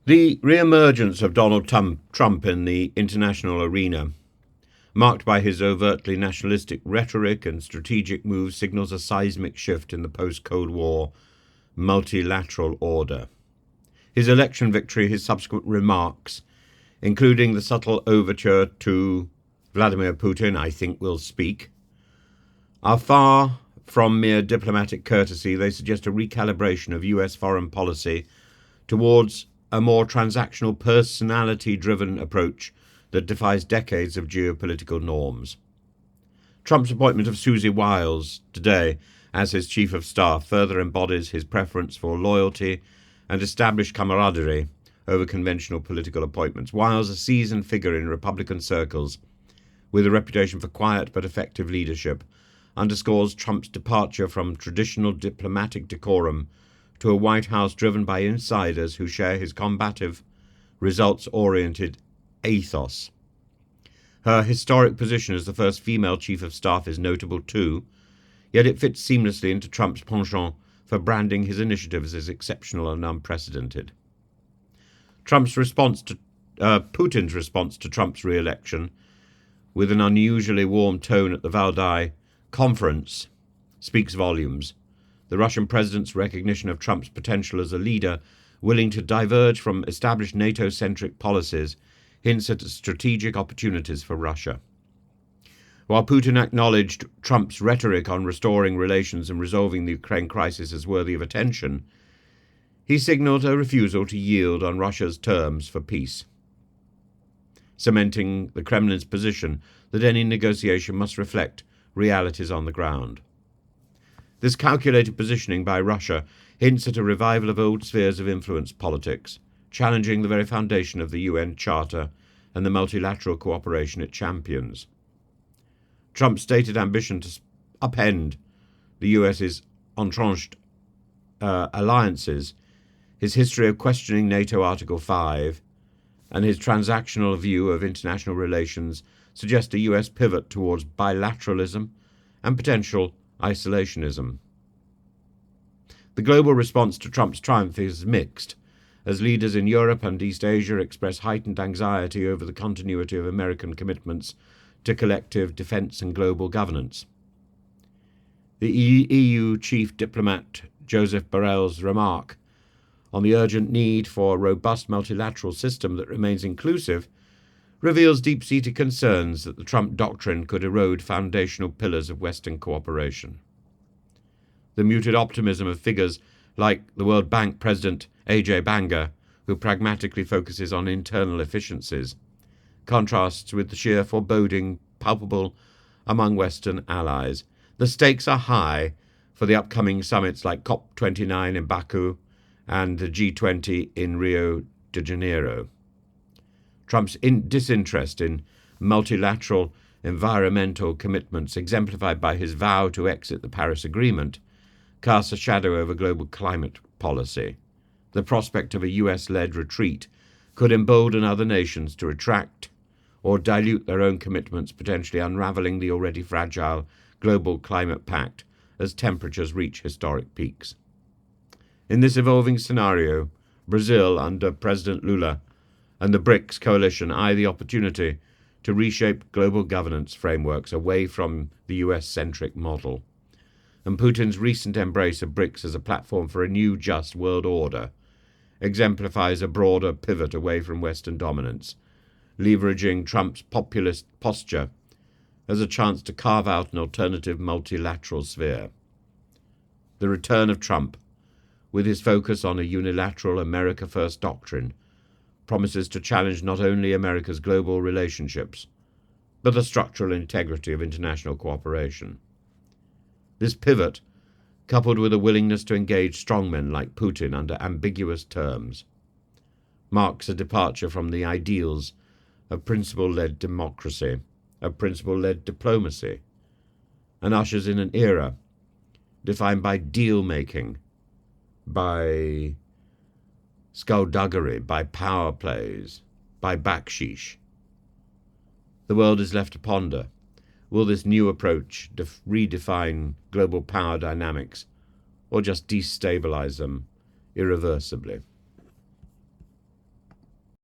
The re-emergence of Donald Trump in the international arena, marked by his overtly nationalistic rhetoric and strategic moves, signals a seismic shift in the post-Cold War multilateral order. His election victory, his subsequent remarks, including the subtle overture to Vladimir Putin, "I think we'll speak," are far from mere diplomatic courtesy. They suggest a recalibration of US foreign policy towards a more transactional, personality-driven approach that defies decades of geopolitical norms. Trump's appointment of Susie Wiles today as his chief of staff further embodies his preference for loyalty and established camaraderie over conventional political appointments. Wiles, a seasoned figure in Republican circles with a reputation for quiet but effective leadership, underscores Trump's departure from traditional diplomatic decorum to a White House driven by insiders who share his combative, results-oriented ethos. Her historic position as the first female chief of staff is notable too, yet it fits seamlessly into Trump's penchant for branding his initiatives as exceptional and unprecedented. Putin's response to Trump's re-election, with an unusually warm tone at the Valdai conference, speaks volumes. The Russian president's recognition of Trump's potential as a leader willing to diverge from established NATO-centric policies hints at strategic opportunities for Russia. While Putin acknowledged Trump's rhetoric on restoring relations and resolving the Ukraine crisis as worthy of attention, he signaled a refusal to yield on Russia's terms for peace, cementing the Kremlin's position that any negotiation must reflect realities on the ground. This calculated positioning by Russia hints at a revival of old spheres of influence politics, challenging the very foundation of the UN Charter and the multilateral cooperation it champions. Trump's stated ambition to upend the US's entrenched alliances, his history of questioning NATO Article 5, and his transactional view of international relations suggest a US pivot towards bilateralism and potential isolationism. The global response to Trump's triumph is mixed, as leaders in Europe and East Asia express heightened anxiety over the continuity of American commitments to collective defence and global governance. The EU chief diplomat Joseph Borrell's remark on the urgent need for a robust multilateral system that remains inclusive reveals deep-seated concerns that the Trump doctrine could erode foundational pillars of Western cooperation. The muted optimism of figures like the World Bank President A.J. Banga, who pragmatically focuses on internal efficiencies, contrasts with the sheer foreboding palpable among Western allies. The stakes are high for the upcoming summits like COP29 in Baku and the G20 in Rio de Janeiro. Trump's disinterest in multilateral environmental commitments, exemplified by his vow to exit the Paris Agreement, casts a shadow over global climate policy. The prospect of a US-led retreat could embolden other nations to retract or dilute their own commitments, potentially unraveling the already fragile global climate pact as temperatures reach historic peaks. In this evolving scenario, Brazil, under President Lula, and the BRICS coalition eye the opportunity to reshape global governance frameworks away from the US-centric model. And Putin's recent embrace of BRICS as a platform for a new just world order exemplifies a broader pivot away from Western dominance, leveraging Trump's populist posture as a chance to carve out an alternative multilateral sphere. The return of Trump, with his focus on a unilateral America First doctrine, promises to challenge not only America's global relationships, but the structural integrity of international cooperation. This pivot, coupled with a willingness to engage strongmen like Putin under ambiguous terms, marks a departure from the ideals of principle-led democracy, of principle-led diplomacy, and ushers in an era defined by deal-making, by skullduggery, by power plays, by backsheesh. The world is left to ponder. Will this new approach redefine global power dynamics, or just destabilize them irreversibly?